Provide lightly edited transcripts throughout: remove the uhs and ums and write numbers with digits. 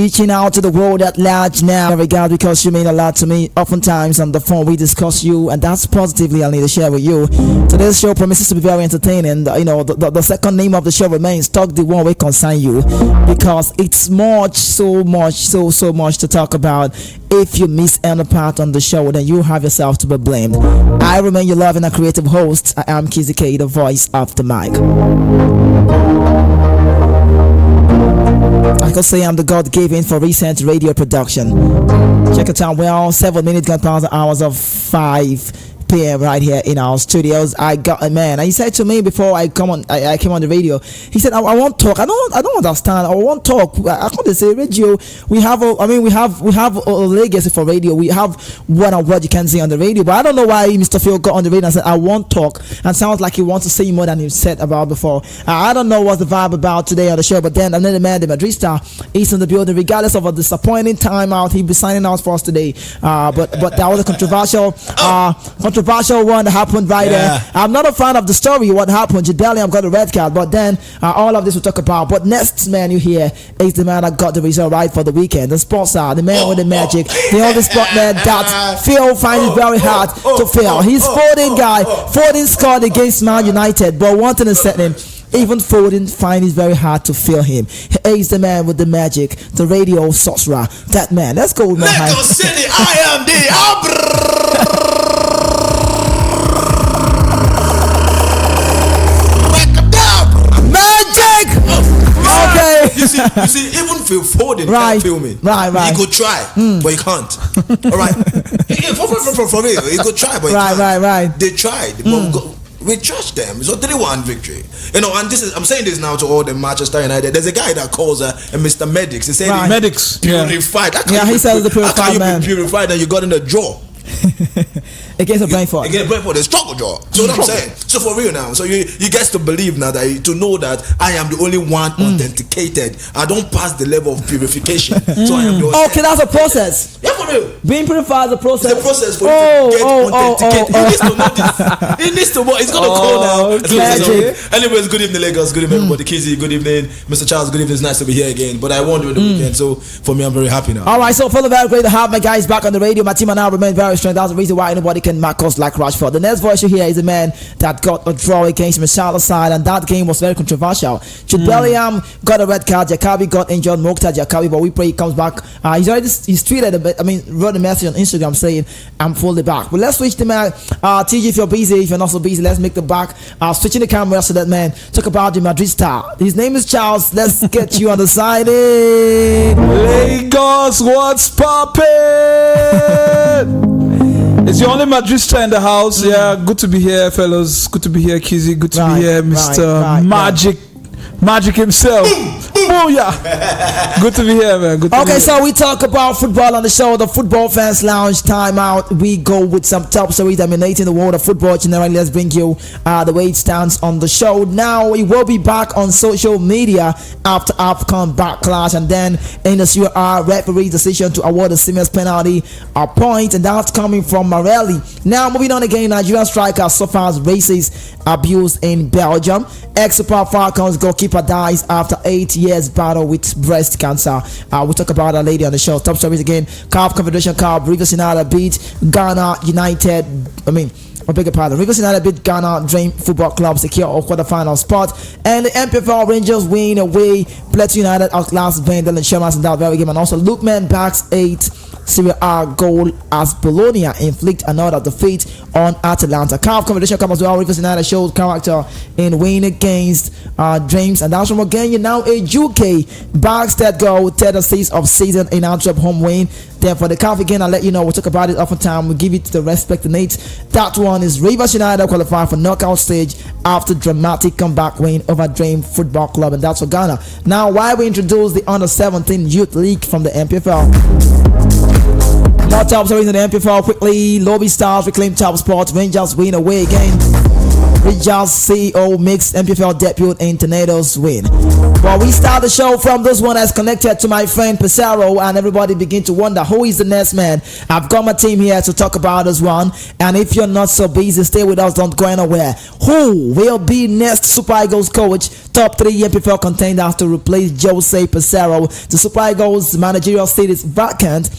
reaching out to the world at large now. In regard, because you mean a lot to me. Oftentimes on the phone we discuss you, and that's positively I need to share with you. Today's show promises to be very entertaining. You know, the second name of the show remains Talk the One Way Concern You, because it's so much to talk about. If you miss any part on the show, then you have yourself to be blamed. I remain your loving and creative host. I am Kizzy K, the voice of the mic. I could say I'm the God-given for recent radio production. Check it out. Well, 7 minutes gone past the hours of 5 p.m. right here in our studios. I got a man, and he said to me before I came on the radio, he said, I won't talk. I don't understand. I won't talk. I can't say radio. We have a legacy for radio. We have what you can say on the radio, but I don't know why Mr. Phil got on the radio and said I won't talk, and sounds like he wants to say more than he said about before. I don't know what's the vibe about today on the show, but then another man, the Madrid star, is in the building. Regardless of a disappointing timeout, he'll be signing out for us today. But that was a controversial one that happened right there. I'm not a fan of the story, what happened. Jude Bellingham got a red card, but then all of this we'll talk about. But next man you hear is the man that got the result right for the weekend. The sports star, the man with the magic, the only spot man that Phil finds it very hard to fail. He's Foden guy. Foden scored against Man United, but one thing is certain, even Foden finds it very hard to feel him. He is the man with the magic, the radio sorcerer. That man. Let's go with my high. Lagos City, I am the Okay. You see, even Phil Foden can't feel me. Right. He could try, but he can't. All right. For real, he could try, but he can't. Right. They tried, but we trust them. It's a 3-1 victory. You know, and I'm saying this now to all the Manchester United. There's a guy that calls Mr. Medics. He said Medics. Purified. He says the purified how can man. you be purified and you got in the draw? Against a Brentford. Against Brentford, the struggle draw. So what I'm saying. So for real now. So you get to believe now to know that I am the only one authenticated. I don't pass the level of purification. So I am the okay, that's a process. Yeah, for real. Being purified is a process. It's a process for you to get authenticated. He needs to know this. He needs to know. He's gonna call now. Anyways, good evening, Lagos. Good evening, everybody. Kizzy, good evening, Mr. Charles. Good evening. It's nice to be here again. But I won during the weekend, so for me, I'm very happy now. All right, so for the very great to have my guys back on the radio. My team and I remain very strong. That's the reason why anybody can mark us like Rashford. The next voice you hear is a man that got a draw against Michelle side, and that game was very controversial. Jude Bellingham got a red card. Jakabi got injured. Mokhtar Jakabi, but we pray he comes back. He's tweeted a bit. Wrote a message on Instagram saying I'm fully back. But let's switch the man. TG, if you're busy, if you're not so busy, let's make the back. Switching the camera so that man talk about the Madrid star. His name is Charles. Let's get you on the side. Lagos, what's poppin'? It's the only Madrid star in the house. Yeah, good to be here, fellas. Good to be here, Kizzy. Good to be here, Mr. Magic himself. Oh yeah. Good to be here, man. Good to be here. So we talk about football on the show, the Football Fans Lounge timeout. We go with some top stories dominating the world of football. Generally, let's bring you the way it stands on the show. Now we will be back on social media after AFCON backlash, and then in the Serie referee's decision to award a Siemens penalty a point, and that's coming from Marelli. Now moving on again, Nigerian striker suffers racist abuse in Belgium. Ex-Super Falcons goalkeeper dies after 8 years battle with breast cancer. We'll talk about that later on the show. Top stories again. CAF Confederation Cup. Rivers United beat Ghana United. I beg your pardon. Rivers United beat Ghana Dream Football Club, secure a quarterfinal spot. And the MPFL Rangers win away. Plateau United outlast Vendel and Sherman in that very game. And also Lookman backs 8 Serie A goal as Bologna inflict another defeat on Atalanta. CAF Confederation Cup as well. Rivers United showed character in win against Dreams, and that's from again. Now a UK Backstead goal, third assist of season in Antwerp home win. Then for the CAF again, I'll let you know. We'll talk about it often time. We'll give it the respect it needs. That one is Rivers United qualifying for knockout stage after dramatic comeback win over Dream Football Club, and that's for Ghana. Now, why we introduce the Under-17 Youth League from the MPFL. More top stories in the MPFL quickly. Lobby Stars reclaim top spot. Rangers win away again. Rangers CEO makes MPFL debut in Tornadoes win. Well, we start the show from this one as connected to my friend Pesaro, and everybody begin to wonder who is the next man. I've got my team here to talk about this one, and if you're not so busy, stay with us, don't go anywhere. Who will be next Super Eagles coach? Top 3 MPFL contenders to replace Jose Pesaro. The Super Eagles managerial seat is vacant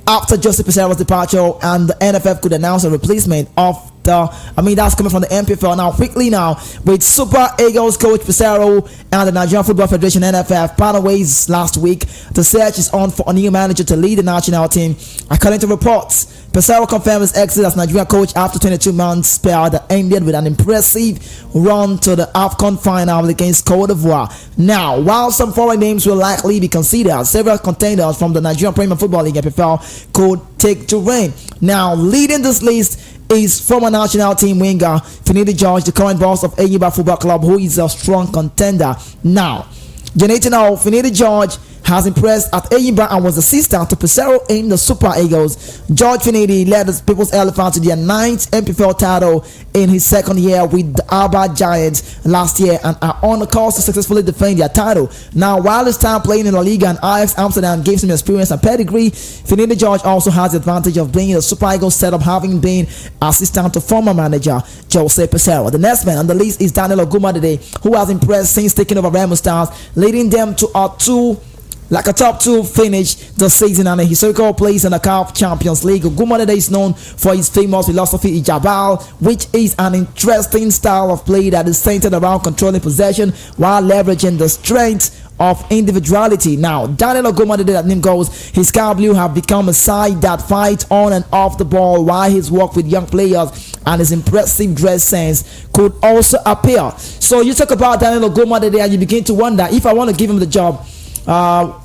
after Jose Pesaro's departure, and the NFF could announce a replacement of that's coming from the MPFL. Now, quickly now, with Super Eagles coach Pesaro and the Nigerian Football Federation NFF parted ways last week, the search is on for a new manager to lead the national team. According to reports, Pesaro confirmed his exit as Nigerian coach after 22 months spell that ended with an impressive run to the AFCON final against Cote d'Ivoire. Now, while some foreign names will likely be considered, several contenders from the Nigerian Premier Football League (NPFL) could take to reign. Now, leading this list is former national team winger Finidi George, the current boss of Enyimba Football Club, who is a strong contender. Now, you need to know Finidi George has impressed at Enyimba and was assistant to Pesaro in the Super Eagles. George Finidi led the People's Elephants to their 9th MPFL title in his second year with the Alba Giants last year and are on the course to successfully defend their title. Now, while his time playing in La Liga and Ajax Amsterdam gives him experience and pedigree, Finidi George also has the advantage of being in the Super Eagles setup, having been assistant to former manager Jose Pesaro. The next man on the list is Daniel Ogumadede, who has impressed since taking over Remo Stars, leading them to a top 2 finish this season and a historical place in the CAF Champions League. Ogumadede is known for his famous philosophy Ijabal, which is an interesting style of play that is centered around controlling possession while leveraging the strength of individuality. Now, Daniel Ogumadede, that name goes, his Sky Blue have become a side that fights on and off the ball, while his work with young players and his impressive dress sense could also appear. So you talk about Daniel Ogumadede and you begin to wonder, if I want to give him the job,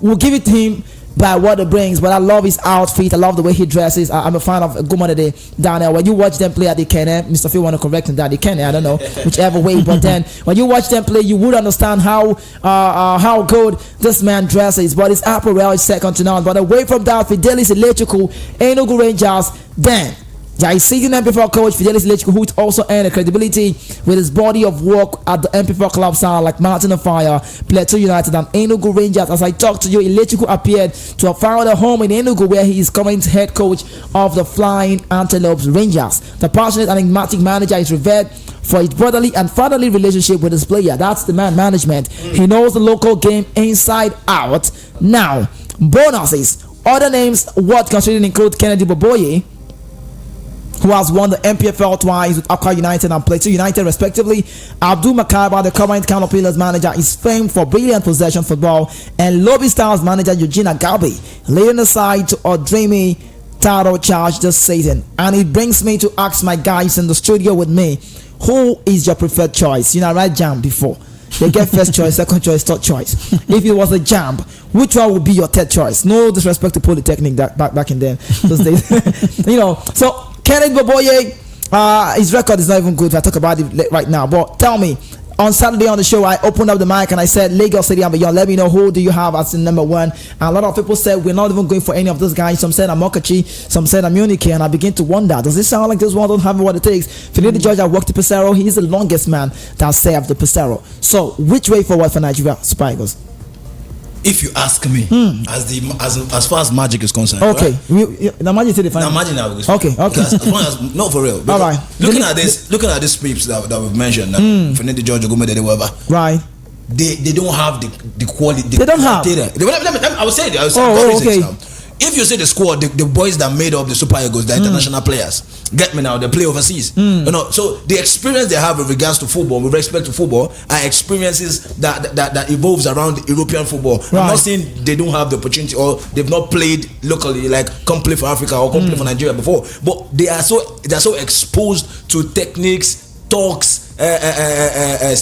we'll give it to him by what it brings. But I love his outfit, I love the way he dresses. I'm a fan of Ogumadede, Daniel. When you watch them play at the Kenya, Mr. Phil want to correct him that the Kenya, I don't know, whichever way, but then when you watch them play, you would understand how good this man dresses. But his apparel is second to none. But away from that, Fidelis Electrical, Enugu Rangers, then there is seasoned MPFL coach Fidelis Electrical, who also earned credibility with his body of work at the MPFL clubs like Mountain of Fire, Plateau United, and Enugu Rangers. As I talk to you, Electrical appeared to have found a home in Enugu, where he is current head coach of the Flying Antelopes Rangers. The passionate and enigmatic manager is revered for his brotherly and fatherly relationship with his player. That's the man management. He knows the local game inside out. Now, bonuses. Other names worth considering include Kennedy Boboye, who has won the MPFL twice with Accra United and Plateau United respectively. Abdul Makaba, the current Kano Pillars manager, is famed for brilliant possession football, and Lobby Stars manager Eugene Agabi leading the side to a dreamy title charge this season. And it brings me to ask my guys in the studio with me, who is your preferred choice? You know, right, Jam before. They get first choice, second choice, third choice. If it was a jam, which one would be your third choice? No disrespect to Polytechnic back in then, those days. You know, so Kenneth Boboye, his record is not even good if I talk about it right now. But tell me, on Saturday on the show, I opened up the mic and I said, Lagos City and beyond, let me know who do you have as the number 1. And a lot of people said, we're not even going for any of those guys. Some said Amokachi, some said Amunike, and I begin to wonder, does this sound like this one don't have what it takes? Finidi George, I worked to Pesaro. He is the longest man that served the Pesaro. So, which way forward for Nigeria Super Eagles? If you ask me, as far as magic is concerned, okay, right? The magic is the final. The magic now is okay. As long as not for real. All right. Looking at these peeps that we've mentioned, Finidi George, Ogumadede, whatever. Right. They don't have the quality. They don't have. I would say okay. If you say the squad, the boys that made up the Super Eagles, the international players, get me now, they play overseas. You know, so the experience they have with regards to football, with respect to football, are experiences that evolves around European football. Right. I'm not saying they don't have the opportunity or they've not played locally, like come play for Africa or come play for Nigeria before, but they are so exposed to techniques, talks,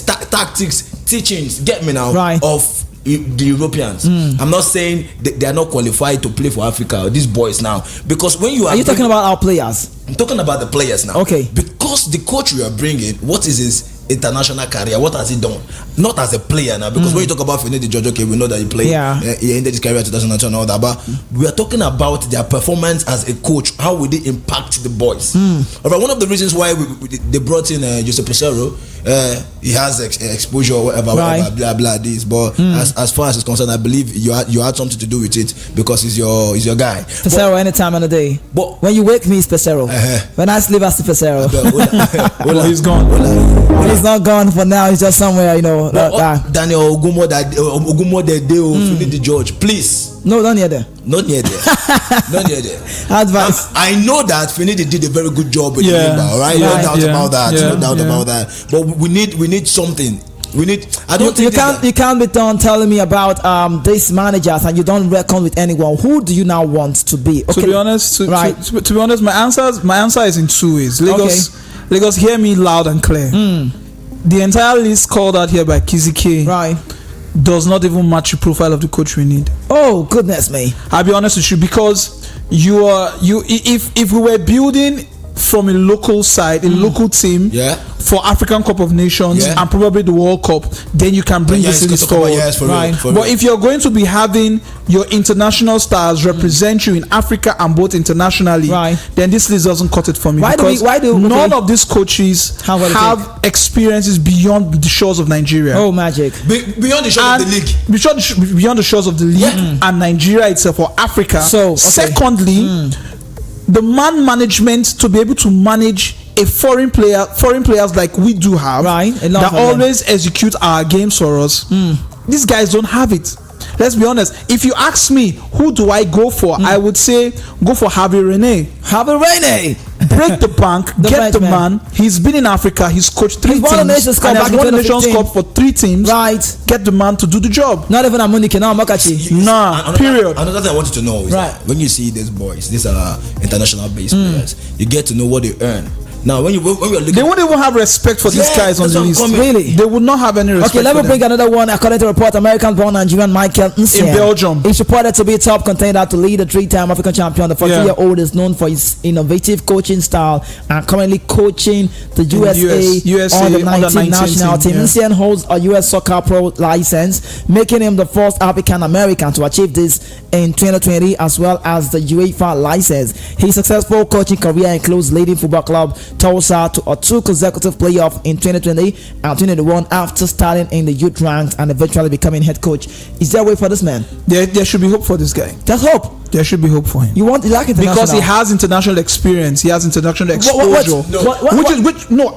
tactics, teachings. Get me now, right. Of the Europeans. I'm not saying they are not qualified to play for Africa, these boys now, because when you are you talking about our players? I'm talking about the players now. Okay. Because the coach you are bringing, what is his international career, what has he done? Not as a player now, because when you talk about Finidi George, okay, we know that he played, he ended his career in 2002 and all that, but we are talking about their performance as a coach. How will they impact the boys? Alright, one of the reasons why they brought in Jose Pesaro, he has exposure or whatever, blah blah this, but as far as it's concerned, I believe you had something to do with it, because he's your guy. Pesaro any time of the day. But when you wake me, it's Pesaro. When I sleep, I see Pesaro. He's gone. He's not gone for now. He's just somewhere, Daniel Ogumo Finidi George, please. No, not near there. Not near there. Not near there. Advice. I know that Finidi did a very good job with the Limba, all right? No doubt about that. No doubt about that. But we need something. We need. I don't think you can't be done telling me about these managers and you don't reckon with anyone. Who do you now want to be? Okay. To be honest, to be honest, my answer is in two ways. Lagos, hear me loud and clear. The entire list called out here by Kizike does not even match the profile of the coach we need. Oh goodness me! I'll be honest with you, because if we were building from a local side, a local team for African Cup of Nations and probably the World Cup, then you can bring this list forward. But if you're going to be having your international stars represent you in Africa and both internationally, then this list doesn't cut it for me. None of these coaches have experiences beyond the shores of Nigeria. Oh, magic! Beyond the shores of the league. Beyond the shores of the league and Nigeria itself, or Africa. Secondly, the management to be able to manage a foreign players like we do have, that always execute our games for us. These guys don't have it. Let's be honest. If you ask me, who do I go for? I would say go for Javi Rene. Break the bank, get the man. He's been in Africa. He's coached 3 teams. And has won the Nations Cup for 3 teams. Get the man to do the job. Not even a Munich now, Makachi. Period. Another thing I want you to know is that when you see these boys, these are international based players, you get to know what they earn. Now, when you're looking, they won't even have respect for these guys on the list. Really? They would not have any respect. Okay, let me bring another one. According to report, American-born Nigerian Michael Nsien in Belgium, he's reported to be a top contender to lead a 3-time African champion. The 40-year-old is known for his innovative coaching style and currently coaching the USA under 19 national team. Nsien holds a US Soccer Pro license, making him the first African-American to achieve this in 2020, as well as the UEFA license. His successful coaching career includes leading football club Tulsa to a 2 consecutive playoff in 2020 and 2021 after starting in the youth ranks and eventually becoming head coach. Is there a way for this man? There should be hope for this guy. There's hope. There should be hope for him. You want international? Because he has international experience. He has international exposure.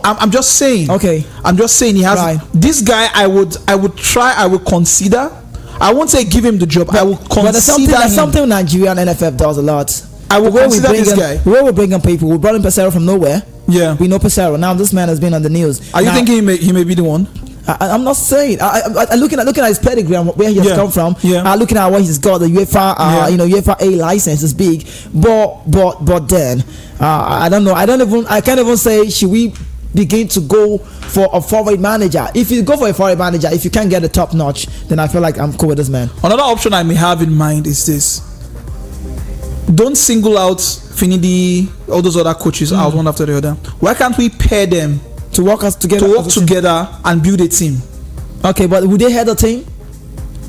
I'm just saying. Okay. I'm just saying he has. This guy, I would consider. I won't say give him the job. I will consider. But there's something Nigerian NFF does a lot. I will consider this guy. Where we bring in people, we brought in Pesaro from nowhere. Yeah, we know Pesaro. Now this man has been on the news. Are you thinking he may be the one? I'm not saying. I'm looking at his pedigree and where he has come from. Looking at what he's got, the UEFA, UEFA A license is big. But then, I don't know. I can't even say, should we begin to go for a foreign manager? If you go for a foreign manager, if you can't get the top notch, then I feel like I'm cool with this man. Another option I may have in mind is this: don't single out Finidi, all those other coaches out one after the other. Why can't we pair them to work together and build a team? Okay, but would they head a team?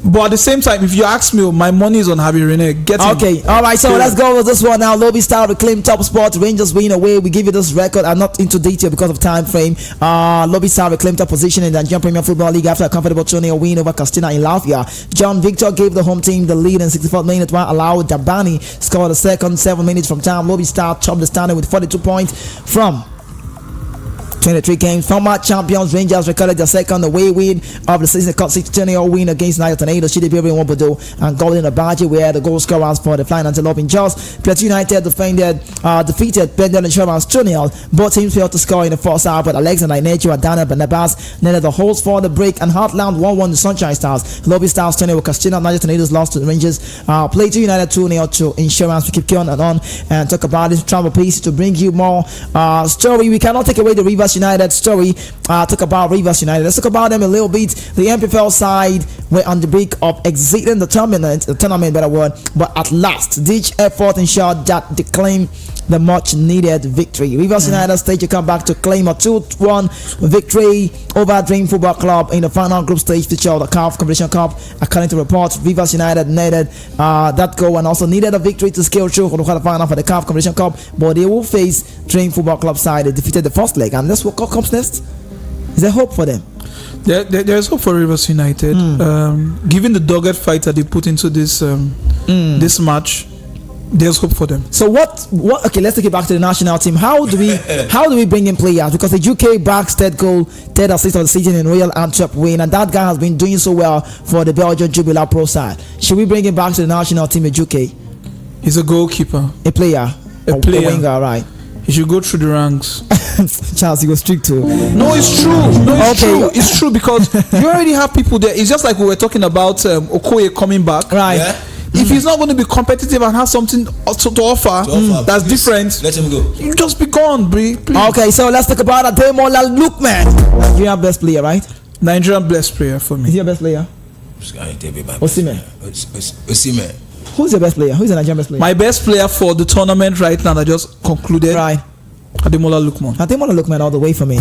But at the same time, if you ask me, my money is on Javi Rene. Get him. Okay, all right. So let's go with this one now. Lobby Star reclaim top spot. Rangers win away. We give you this record. I'm not into detail because of time frame. Lobby Star reclaimed top position in the Nigerian Premier Football League after a comfortable 2-0 win over Castina in Latvia. John Victor gave the home team the lead in 64th minute, while Alao Dabani scored the second 7 minutes from time. Lobby Star topped the standing with 42 points from 23 games. Former champions Rangers recorded their second away win of the season, 6-0 win against Niger Tornadoes, Chidibiri in Wambodo and Golden Abaji, where the goal scorers for the Flying Antelope in Jos. Plateau United defeated Bendel Insurance 2-0. Both teams failed to score in the first half, but Alexander Inecho and Daniel Barnabas netted the holes for the break, and Heartland 1-1 the Sunshine Stars. Lobby Stars 2-0 with Castina. Niger Tornadoes lost to the Rangers. Plateau United 2-0 to Insurance. We keep going on and talk about this travel piece to bring you more story. We cannot take away the Rivers United story. Talk about Rivers United. Let's talk about them a little bit. The MPFL side were on the brink of exiting the tournament, better word, but at last, each effort ensured that the claim the much needed victory. Rivers United stage a comeback to claim a 2-1 victory over Dream Football Club in the final group stage feature of the CAF Competition Cup. According to reports, Rivers United needed that goal and also needed a victory to scale through for the quarterfinal for the CAF Competition Cup, but they will face Dream Football Club side. They defeated the first leg, and that's what comes next. Is there hope for them? There's hope for Rivers United. Given the dogged fight that they put into this this match, there's hope for them. So what? Okay, let's take it back to the national team. How do we bring in players? Because the UK backs third assist of the season in Royal Antwerp win, and that guy has been doing so well for the Belgian Jubilee Pro side. Should we bring him back to the national team in UK? He's a goalkeeper, a player, a winger, right? He should go through the ranks. Charles, you go strict too. No, it's true. True. It's true because you already have people there. It's just like we were talking about Okoye coming back, right? Yeah. If he's not going to be competitive and has something to offer that's different, let him go. You just be gone, please. Okay, so let's talk about Ademola Lookman. Nigerian best player, right? Nigerian best player for me. Is he your best player? Osimhen. Osimhen. Who's your best player? Who's the Nigerian best player? My best player for the tournament right now that just concluded. Right. Ademola Lookman. Ademola Lookman all the way for me.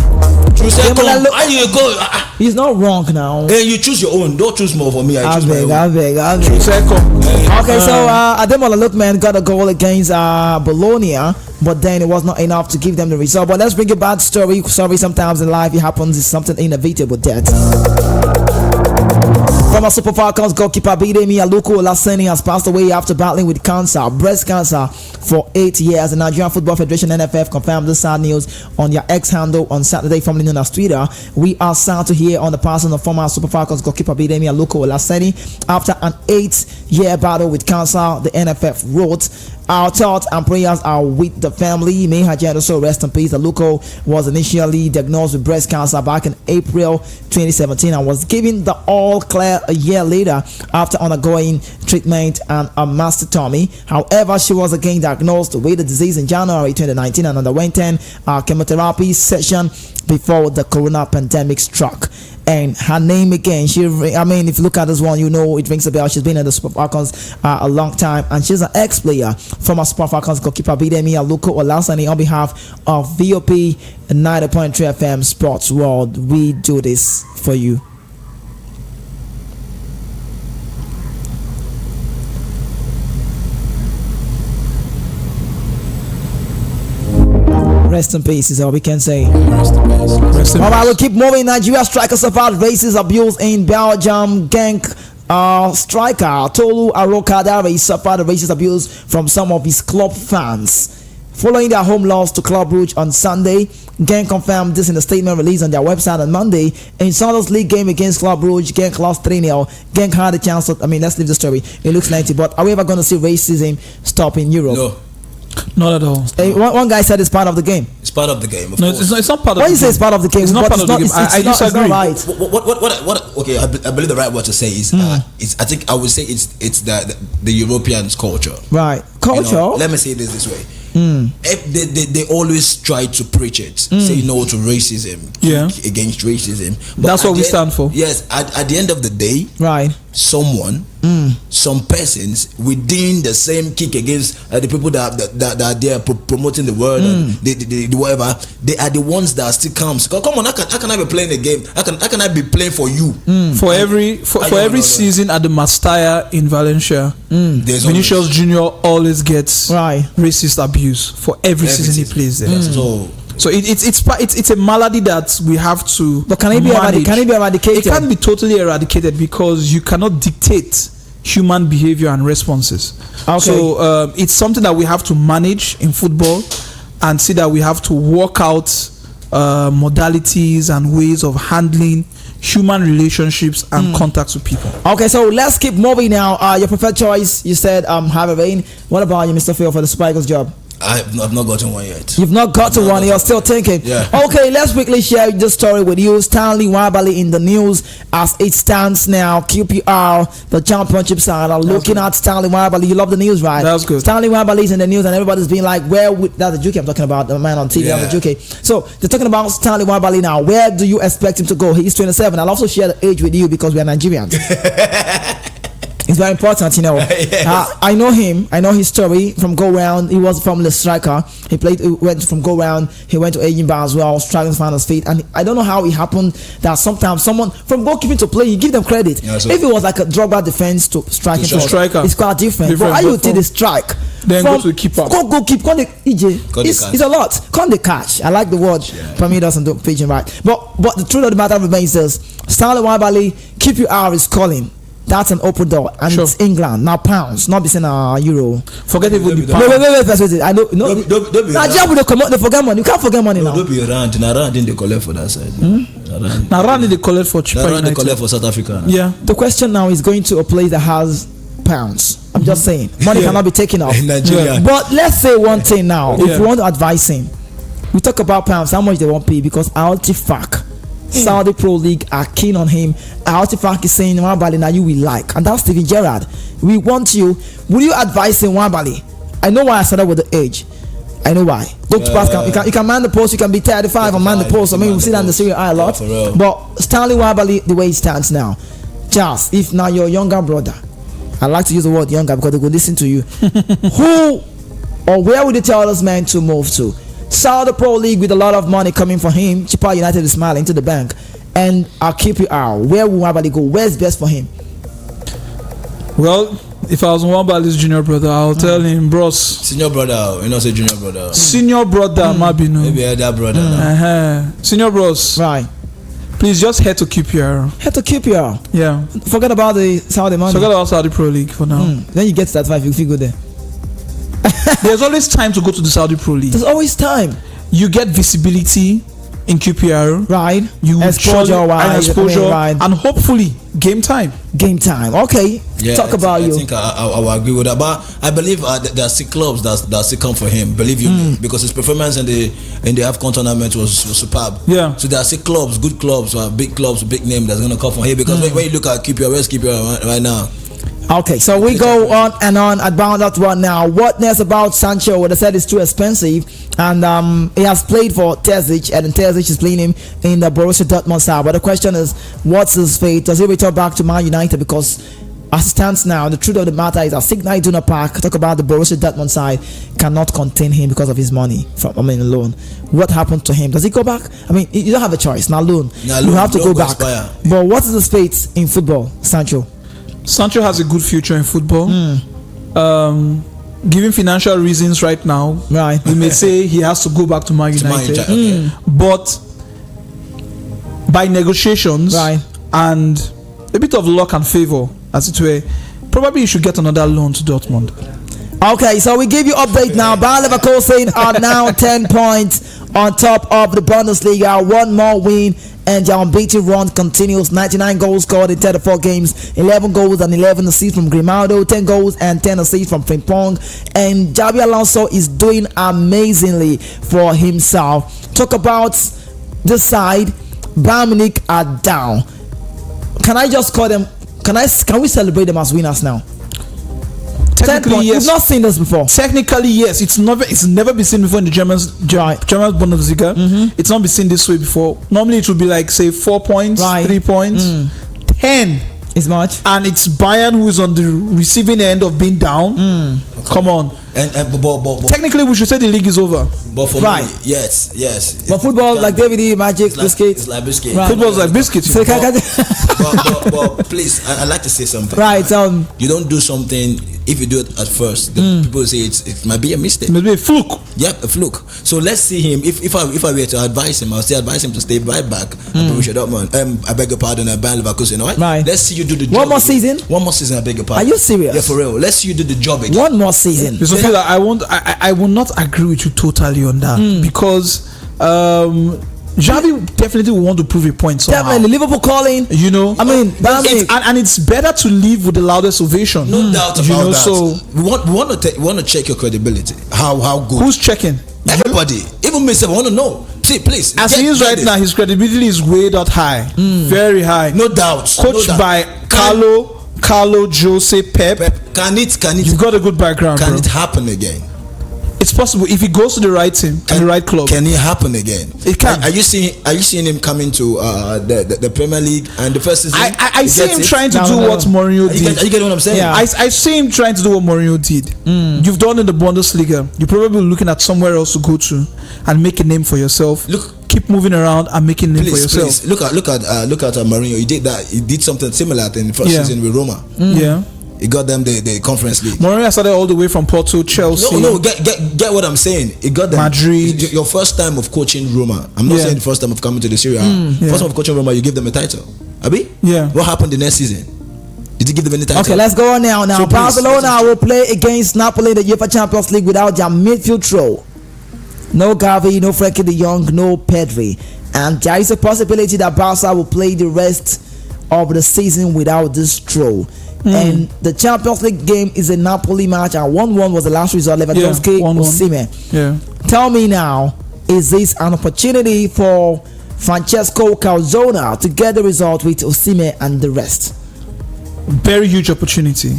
He's not wrong now. Hey, you choose your own. Don't choose more for me. I choose my own. Okay, so Ademola Lookman got a goal against Bologna, but then it was not enough to give them the result. But let's bring a bad story. Sorry, sometimes in life it happens. It's something inevitable. Death. Former Super Falcons goalkeeper Bidemi Aluko Olaseni has passed away after battling with breast cancer, for 8 years. The Nigerian Football Federation (NFF) confirmed this sad news on their X handle on Saturday, formerly known as Twitter. We are sad to hear on the passing of former Super Falcons goalkeeper Bidemi Aluko Olaseni after an 8-year battle with cancer. The NFF wrote, "Our thoughts and prayers are with the family. May her also rest in peace." Aluko was initially diagnosed with breast cancer back in April 2017 and was given the all clear a year later after undergoing treatment and a mastectomy. However, she was again diagnosed with the disease in January 2019 and underwent 10 chemotherapy session before the corona pandemic struck. And her name again, if you look at this one, you know it rings a bell. She's been in the Super Falcons a long time, and she's an ex-player. Former Super Falcons goalkeeper Bidemi Aluko Olaseni. On behalf of VOP 90.3 FM Sports World, we do this for you. Rest in peace is all we can say. Rest in peace. All right, we'll keep moving. Nigeria striker suffered racist abuse in Belgium. Genk striker Tolu Arokadare suffered racist abuse from some of his club fans following their home loss to Club Brugge on Sunday. Genk confirmed this in a statement released on their website on Monday. In Sunday's league game against Club Brugge, Genk lost 3-0. Genk had a chance to, let's leave the story. It looks 90, but are we ever going to see racism stop in Europe? No. Not at all. One guy said it's part of the game. It's part of the game. No, it's not part of the game. Why you say it's part of the game? It's not part of the game. I disagree. It's not right. What? Okay, I believe the right word to say is, I think I would say it's the Europeans' culture. Right. Culture? Let me say this way. They always try to preach it, say no to racism, against racism. But that's what we stand for. Yes, at the end of the day, right? Some persons within the same kick against the people that they are promoting the word and the whatever, they are the ones that still comes. Come on, how can I be playing a game? How can I be playing for you? For every season at the Mastaya in Valencia, Vinicius Junior always gets racist abuse for every season he plays there. So it's a malady that we have to. But can it be eradicated? It can't be totally eradicated because you cannot dictate human behavior and responses. Okay. So it's something that we have to manage in football and see that we have to work out modalities and ways of handling human relationships and contacts with people. Okay, so let's keep moving now. Your preferred choice, you said Harvey Rain. What about you, Mr. Phil, for the Super Eagles job? I've not gotten one yet. You've not gotten one. You're still thinking. Yeah. Okay, let's quickly share this story with you. Stanley Wabali in the news as it stands now. QPR, the championship side, are looking at Stanley Wabali. You love the news, right? That's good. Stanley Wabali is in the news, and everybody's being like, that's the Juki I'm talking about, the man on TV, the Juki. So they're talking about Stanley Wabali now. Where do you expect him to go? He's 27. I'll also share the age with you because we are Nigerians. He's is very important, you know. Yes. I know him. I know his story from go round. He was from the striker. He went from go round. He went to Edinburgh as well, struggling to find his feet. And I don't know how it happened that sometimes someone from goalkeeping to play, you give them credit. Yeah, so if it was like a Drogba defense to striking, To striker. it's quite different. But how you did the strike? Then go to the keeper. Go keep. Come the EJ. Come the It's catch. a lot. Come the catch. I like the word. For me, doesn't do pigeon right. But the truth of the matter remains is Stanley Wabali, keep your eye is calling. That's an open door, and Sure. it's England, not pounds, not be saying euro. Forget even the Don't be- pound. Wait. I know. No, Don't be Nigeria will come out. They forget money. You can't forget money No, now. don't be around. Now around didn't they collect for that side. Now Randy they collect for cheaper Around they United. collect for South Africa. Yeah. The question now is going to a place that has pounds. I'm just saying, money cannot be taken off. In Nigeria. But let's say one thing now. If Yeah. you want to advise him, we talk about pounds. How much they won't pay because Altifak, Saudi Pro League are keen on him. Altifak is saying Wabali now you will like, and that's Steven Gerrard. We want you. Will you advise him Wabali? I know why I started with the age. I know why. Goalkeepers you can man the post. You can be 35 and man the post. I mean, we see that in the Serie A lot. Yeah, for real. But Stanley Wabali, the way it stands now, Charles, if now your younger brother, I like to use the word younger because they will listen to you. Who or where would you tell this man to move to? Saudi Pro League with a lot of money coming for him. Chipa United is smiling to the bank. And I'll keep you out. Where will Wabali go? Where's best for him? Well, if I was Wabali's junior brother, I'll tell him, bros. Senior brother, you know, say junior brother. Senior brother, Mabino. Maybe elder brother. Now. Senior bros, Right. please just head to QPR. Had to keep you out. Yeah. Forget about the Saudi money. Forget about Saudi Pro League for now. Then you get to that 5, you feel good there. There's always time to go to the Saudi Pro League. There's always time. You get visibility in QPR. Right. You exposure and wise. exposure, Right. and hopefully game time. Game time. Okay. Talk about I you. think I will agree with that. But I believe there are 6 clubs that still come for him. Believe you me, because his performance in the AFCON tournament was superb. Yeah. So there are 6 clubs, good clubs, big clubs, big name that's gonna come for him. Because when you look at QPR, where's QPR right now? Okay, so we go on and on about that one now. What next about Sancho? Well, they said it's too expensive, and he has played for Terzic, and Terzic is playing him in the Borussia Dortmund side. But the question is, what's his fate? Does he return back to Man United? Because as it stands now, the truth of the matter is that Signal Iduna Park, talk about the Borussia Dortmund side, cannot contain him because of his money from loan. What happened to him? Does he go back? I mean, you don't have a choice. Now loan, you have to go back. Expire. But what is his fate in football, Sancho? Sancho has a good future in football. Given financial reasons right now, Right. we may say he has to go back to Man United. Okay. But by negotiations Right. and a bit of luck and favor, as it were, probably you should get another loan to Dortmund. Okay, so we give you update now. Bayer Leverkusen are now 10 points on top of the Bundesliga. One more win and their unbeaten run continues. 99 goals scored in 34 games, 11 goals and 11 assists from Grimaldo, 10 goals and 10 assists from Frimpong. And Xabi Alonso is doing amazingly for himself. Talk about this side. Bayern Munich are down. Can I just call them? Can we celebrate them as winners now? 10 Technically, points. yes. We've not seen this before. Technically, yes. It's never been seen before in the German Bundesliga. It's not been seen this way before. Normally, it would be like, say, 4 points, Right. 3 points, 10. Is much. And it's Bayern who is on the receiving end of being down. Come on. But Technically, we should say the league is over. for Right. me, yes. But football, like David, Magic, Biscuit. It's like biscuit. Right. Football's like biscuits. So but please, I'd like to say something. right. You don't do something if you do it at first. The people say it might be a mistake. Maybe a fluke. Yep, a fluke. So let's see him. If I were to advise him, I'll still advise him to stay right back. Borussia Dortmund. I beg your pardon. Bayern Leverkusen. All right. Right. Let's see you do the job. One more again. season? One more season. I beg your pardon. Are you serious? Yeah, for real. Let's see you do the job again. One more season. Mr. Fila, I will not agree with you totally on that because Xavi definitely will want to prove a point somehow. Definitely, Liverpool calling. You know, I mean, Bayern Munich. and it's better to leave with the loudest ovation. No doubt about you know, that. So we want to check your credibility. How good? who's checking? Everybody, even myself, I want to know. See, please. As he is right now, his credibility is way out high, very high. No doubt. Coached by Carlo Jose Pep. Can it? You've got a good background, Can bro. it happen again? It's possible if he goes to the right team and the right club. Can it happen again? It can. Are you seeing him coming to the Premier League and the first season? I see him trying to do what Mourinho did. Are you getting what I'm saying? Yeah. I see him trying to do what Mourinho did. You've done in the Bundesliga. You're probably looking at somewhere else to go to and make a name for yourself. Keep moving around and making a name for yourself. Please look at Mourinho. He did that. He did something similar in the first season with Roma. Yeah. He got them the Conference League. Mourinho started all the way from Porto, Chelsea. No, get what I'm saying. It got them Madrid. Your first time of coaching Roma. I'm not saying the first time of coming to the Serie A. First time of coaching Roma, you give them a title. Abi? Yeah. What happened the next season? Did you give them any title? Okay, let's go on now. Now, Barcelona will play against Napoli in the UEFA Champions League without their midfield trio. No Gavi, no Frenkie de Jong, no Pedri. And there is a possibility that Barca will play the rest of the season without this trio. And the Champions League game is a Napoli match, and 1-1 was the last result. Lewandowski, Osimhen. Yeah. Tell me now, is this an opportunity for Francesco Calzona to get the result with Osimhen and the rest? Very huge opportunity.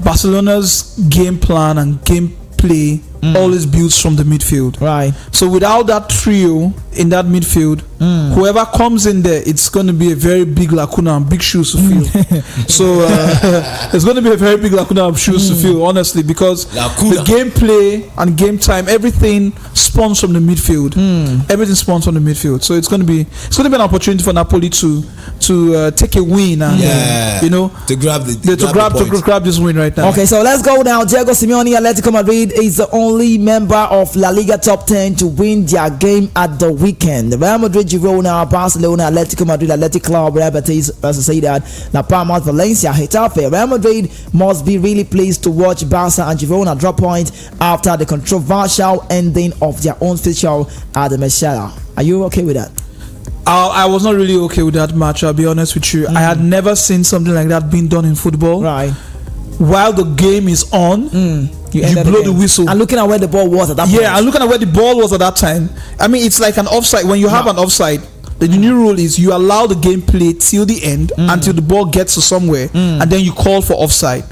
Barcelona's game plan and game play always builds from the midfield. Right. So without that trio in that midfield, whoever comes in there, it's going to be a very big lacuna and big shoes to fill. So it's going to be a very big lacuna of shoes to fill, honestly, because the gameplay and game time, everything spawns from the midfield. Everything spawns from the midfield. So it's going to be an opportunity for Napoli to take a win and to grab this win right now. Okay, so let's go now. Diego Simeone, Atletico Madrid is the only member of La Liga top 10 to win their game at the weekend. Real Madrid, Girona, Barcelona, Atletico Madrid, Athletic Club, Real Betis, Sociedad, La Palma, Valencia, Getafe. Real Madrid must be really pleased to watch Barca and Girona drop points after the controversial ending of their own fixture at the Mestalla. Are you okay with that? I was not really okay with that match, I'll be honest with you. I had never seen something like that being done in football. Right. While the game is on, you blow the whistle. And looking at where the ball was at that point. Yeah, and looking at where the ball was at that time. I mean, it's like an offside. When you have an offside, the new rule is you allow the game play till the end until the ball gets to somewhere, and then you call for offside.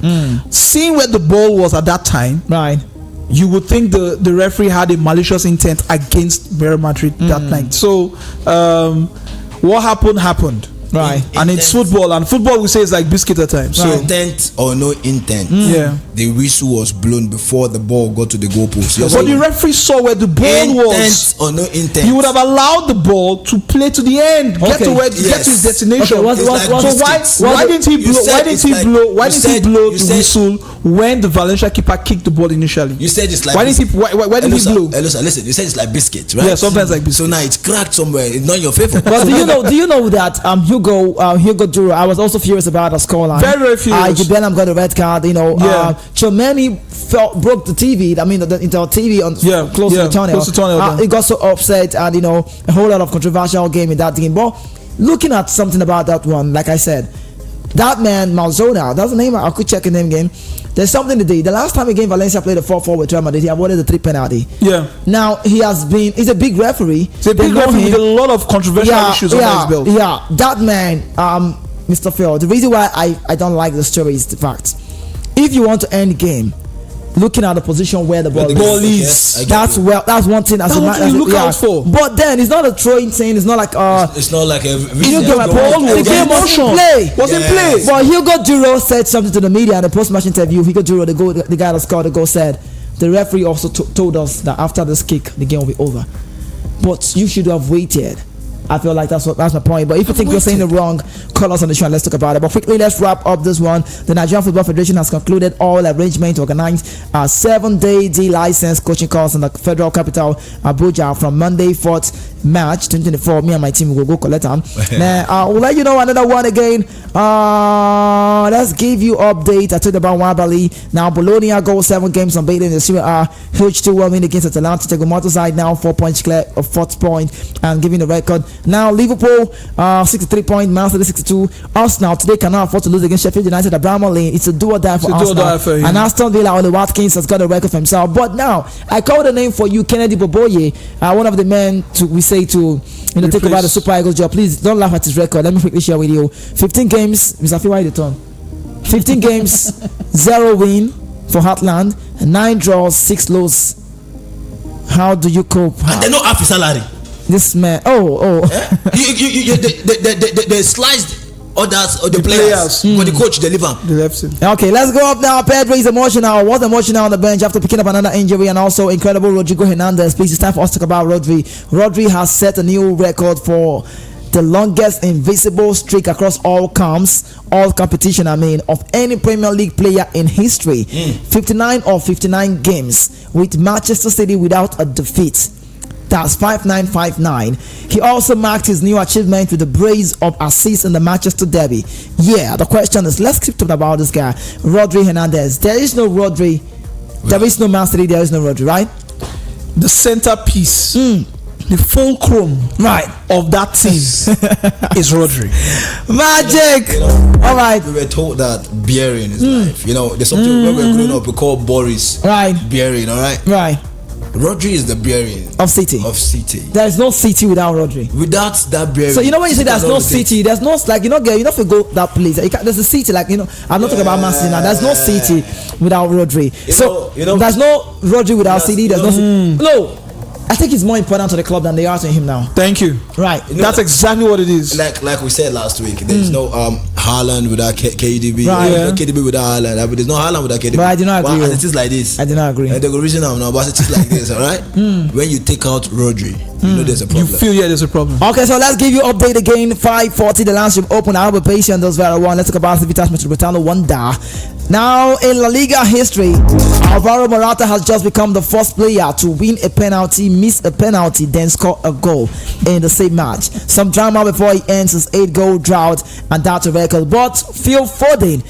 Seeing where the ball was at that time, right, you would think the referee had a malicious intent against Real Madrid that night. So what happened. Right. And it's football, and football we say is like biscuit at times. So intent or no intent, the whistle was blown before the ball got to the goalpost. But the referee saw where the ball was. Intent or no intent, he would have allowed the ball to play to the end, get to his destination. Okay, so why didn't he blow the whistle when the Valencia keeper kicked the ball initially? You said it's like why didn't he blow? Listen, you said it's like biscuit, right? Yeah, sometimes like biscuit. So now it's cracked somewhere. It's not in your favor. But do you know that Hugo Duro, I was also furious about the scoreline. Very furious. Bellingham got a red card. Chomeni broke the TV. I mean, the TV on close to the tunnel. He got so upset, and a whole lot of controversial game in that game. But looking at something about that one, like I said, that man Malzona, that's the name. I could check his name again. There's something to do. The last time again Valencia played a 4-4 with Real Madrid, he avoided the 3 penalty. Yeah. Now he's a big referee. He's a big referee with a lot of controversial issues on his belt. Yeah, that man, Mr. Phil. The reason why I don't like the story is the fact. If you want to end the game, looking at the position where the ball is, that's one thing. That's what you look out for. But then it's not a throwing thing. It's not like it's not like a the game was in play. But Hugo Duro said something to the media in the post-match interview. Hugo Duro, the guy that scored the goal, said the referee also told us that after this kick the game will be over. But you should have waited. I feel like that's my point. But if you think you're saying it wrong, call us on the show and let's talk about it. But quickly, let's wrap up this one. The Nigerian Football Federation has concluded all arrangements to organize a 7-day D-license coaching course in the federal capital, Abuja, from Monday, 4th March 2024. Me and my team will go collect them. Now, we'll let you know another one again. Let's give you update. I talked about Wabali. Now, Bologna goes 7 games unbeaten in the Serie A. Huge 2-1 win against Atalanta. Tegomato side now 4 points clear of 4th point and giving the record. Now Liverpool 63 points, Man City 62. Arsenal today cannot afford to lose against Sheffield United at Bramall Lane. It's a do or die for Arsenal. And Aston Villa, Ole Watkins has got a record for himself. But now I call the name for you, Kennedy Boboye, one of the men to take over the Super Eagles job. Please don't laugh at his record. Let me quickly share with you. 15 games, Mr. Fiwa, the turn. 15 games, 0 win for Heartland, 9 draws, 6 losses How do you cope? And they know half his salary. This man. They sliced others or the players. For the coach, they leave him. They left him. Okay, let's go up now. Pedro is emotional. Was emotional on the bench after picking up another injury, and also incredible Rodrigo Hernandez. Please, it's time for us to talk about Rodri. Rodri has set a new record for the longest invisible streak across all competition, of any Premier League player in history. 59 or 59 games with Manchester City without a defeat. That's 5959. He also marked his new achievement with the brace of assists in the Manchester derby. Yeah, the question is, let's keep talking about this guy, Rodri Hernandez. There is no Rodri. There is no Man City. There is no Rodri, right? The centerpiece, the fulcrum, right, of that team is Rodri. Magic. All right. We were told that bearing is life. There's something when we were growing up we call Boris. Right. Bearing. All right. Right. Rodri is the bearing of City. There is no City without Rodri. Without that bearing. So when you say there's no City, there's no girl, you don't have to go that place. There's a City, I'm not talking about Man City now. There's no City without Rodri. There's no Rodri without City. There's no. I think it's more important to the club than they are to him now. Thank you. Right. That's exactly what it is. Like we said last week, there's no Haaland without KDB. Right. KDB without Haaland. But there's no Haaland without KDB. But I do not agree. And it is like this. I do not agree. And the original now, but it is like this, alright? When you take out Rodri, there's a problem. You feel there's a problem. Okay, so let's give you update again. 5:40, the last open. I'll be patient. Those very one. Let's talk about Civitas Metropolitano Wanda. Now in La Liga history, Alvaro Morata has just become the first player to win a penalty, miss a penalty, then score a goal in the same match. Some drama before he ends his 8-goal drought, and that's a record. But Phil Foden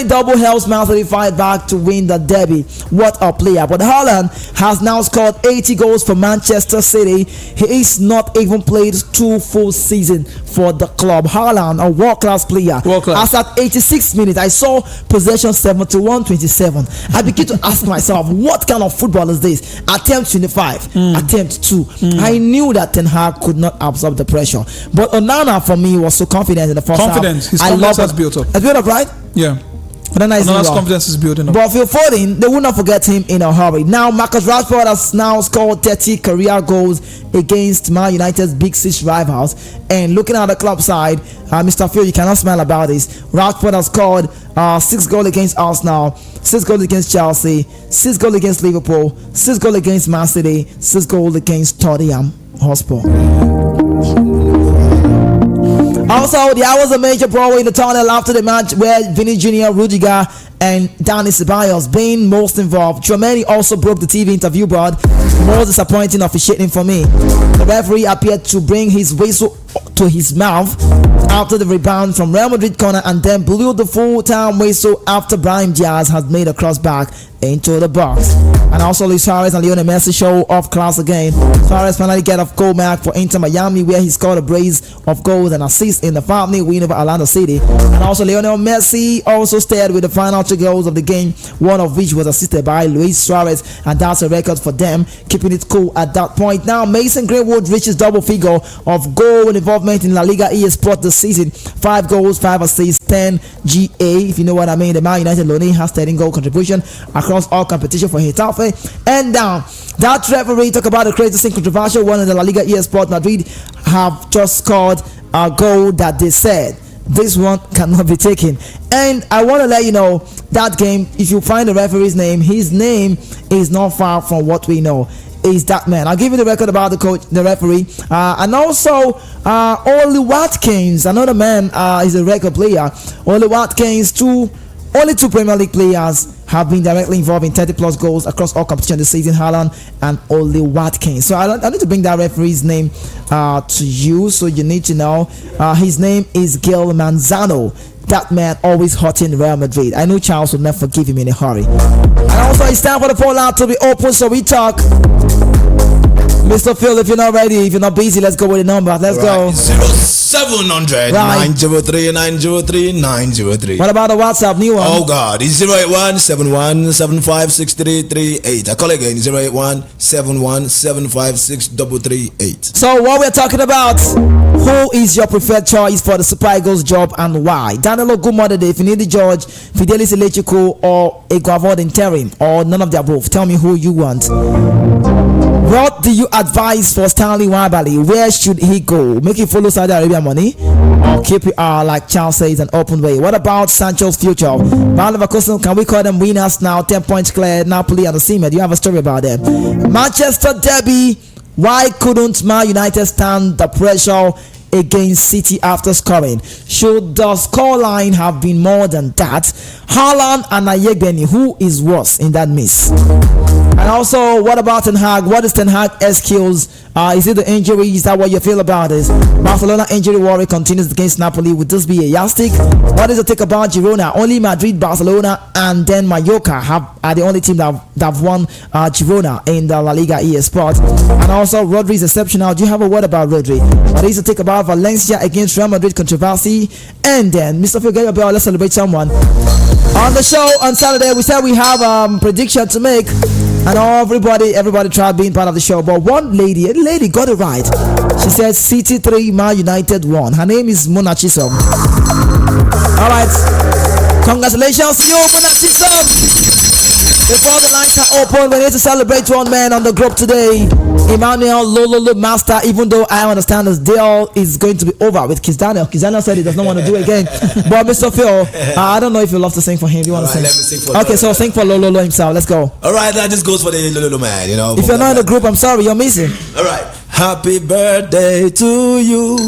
double helps Man City fight back to win the derby. What a player! But Haaland has now scored 80 goals for Manchester City. He is not even played 2 full seasons for the club. Haaland, a world-class player. As at 86 minutes, I saw possession 71-27. I began to ask myself, what kind of football is this? Attempt 25, attempt 2. I knew that Ten Hag could not absorb the pressure. But Onana, for me, was so confident in the first half. His confidence has built up. It's built up, right? Yeah. Onana's confidence is building up. But Phil Foden, they will not forget him in a hurry. Now, Marcus Rashford has now scored 30 career goals against Man United's Big Six rivals. And looking at the club side, Mr. Phil, you cannot smile about this. Rashford has scored 6 goals against Arsenal, 6 goals against Chelsea, 6 goals against Liverpool, 6 goals against Man City, 6 goals against Tottenham Hotspur. Also, there was a major brawl in the tunnel after the match where Vinny Jr., Rudiger, and Dani Ceballos being most involved. Tchouaméni also broke the TV interview board. More disappointing officiating for me. The referee appeared to bring his whistle to his mouth after the rebound from Real Madrid corner and then blew the full-time whistle after Brahim Diaz had made a cross back into the box. And also Luis Suarez and Lionel Messi show off class again. Suarez finally get a goal mark for Inter Miami, where he scored a brace of goals and assists in the 5-0 win over Orlando City. And also Lionel Messi also starred with the final 2 goals of the game, one of which was assisted by Luis Suarez, and that's a record for them, keeping it cool at that point. Now Mason Greenwood reaches double figure of goal involvement in La Liga eSport this season. 5 goals, 5 assists, 10 GA, if you know what I mean. The Man United Lone has 13 goal contribution across all competition for Getafe. And down that referee, talk about the crazy controversial one in the La Liga eSport. Madrid have just scored a goal that they said this one cannot be taken. And I want to let you know that game, if you find the referee's name, his name is not far from what we know is that man. I'll give you the record about the coach, the referee, and also Oli Watkins, another man, is a record player. Oli Watkins, only 2 Premier League players have been directly involved in 30+ goals across all competitions this season, Haaland and Oli Watkins. So I need to bring that referee's name to you, so you need to know. His name is Gil Manzano. That man always hurting Real Madrid. I know Charles will never forgive him in a hurry. And also it's time for the poll out to be open, so we talk. Mr. Phil, if you're not ready, if you're not busy, let's go with the number. Let's go. 07 700 Right. 903 903 903. What about the WhatsApp new one? Oh God, it's 081 71 756338. I call again 081 71 756338. So what we're talking about, who is your preferred choice for the Super Eagles job and why? Danilo Gumode, if you need the George, Fidelis Electrical, or Egwuatu interim, or none of the above. Tell me who you want. What do you advise for Stanley Wabali? Where should he go? Make him follow Saudi Arabia money, or KPR like Charles says an open way? What about Sancho's future? Can we call them winners now? 10 points clear. Napoli and Osimhen. Do you have a story about them? Manchester derby. Why couldn't Man United stand the pressure against City after scoring? Should the scoreline have been more than that? Haaland and Ayegbeni, who is worse in that miss? And also, what about Ten Hag? What is Ten Hag's excuse? Is it the injury? Is that what you feel about it? Barcelona injury worry continues against Napoli. Would this be a yardstick? What is the take about Girona? Only Madrid, Barcelona, and then Mallorca are the only team that have won Girona in the La Liga EA Sports. And also, Rodri is exceptional. Do you have a word about Rodri? What is the take about Valencia against Real Madrid controversy? And then, Mr. Phil, get your bell. Let's celebrate someone. On the show on Saturday, we said we have prediction to make. And everybody tried being part of the show, but one lady got it right. She said City 3, Man United 1. Her name is Mona Chisom. All right, congratulations to you, Mona Chisom. Before the lines are open, we need to celebrate one man on the group today, Emmanuel Lolo Master. Even though I understand this deal is going to be over with Kiss Daniel. Kiss Daniel said he does not want to do it again. But Mr. Phil, I don't know if you love to sing for him. Do you want to sing? Let me sing for okay, so sing for Lolo himself. Let's go. All right, that just goes for the Lolo man, you know. If you're not in the group, I'm sorry, you're missing. All right. Happy birthday to you.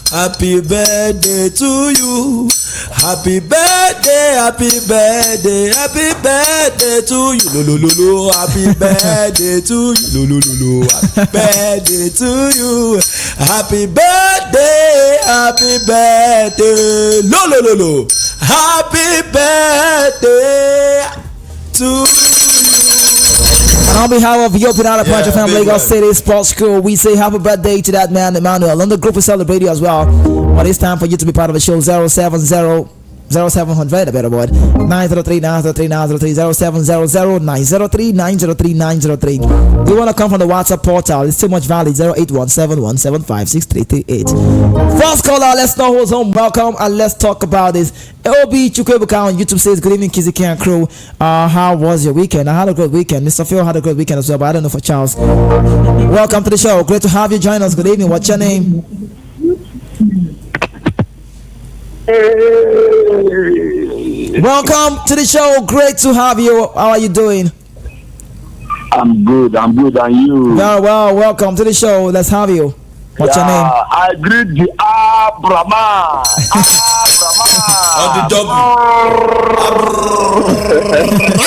Happy birthday to you. Happy birthday, happy birthday, happy birthday to you. Lo lo lo lo. Happy birthday to you. Lo lo lo lo. Happy birthday to you. Happy birthday, happy birthday. Lo lo lo lo. Happy birthday to you. And on behalf of European Punch FM Lagos City Sports School, we say happy birthday to that man, Emmanuel. On the group, we celebrate you as well. But it's time for you to be part of the show. 0700 0700, a better word. 903 903 903 0700 903 903 903. You want to come from the WhatsApp portal? It's too much valid. 08171756338. First caller, let's know who's home. Welcome and let's talk about this. LB Chukwebuka on YouTube says, good evening, Kiziki and crew. How was your weekend? I had a great weekend. Mr. Phil had a great weekend as well, but I don't know for Charles. Welcome to the show. Great to have you join us. Good evening. What's your name? Welcome to the show. Great to have you. How are you doing? I'm good. And you? Very well. Welcome to the show. Let's have you. What's your name? I greet the Abraham. On the double. I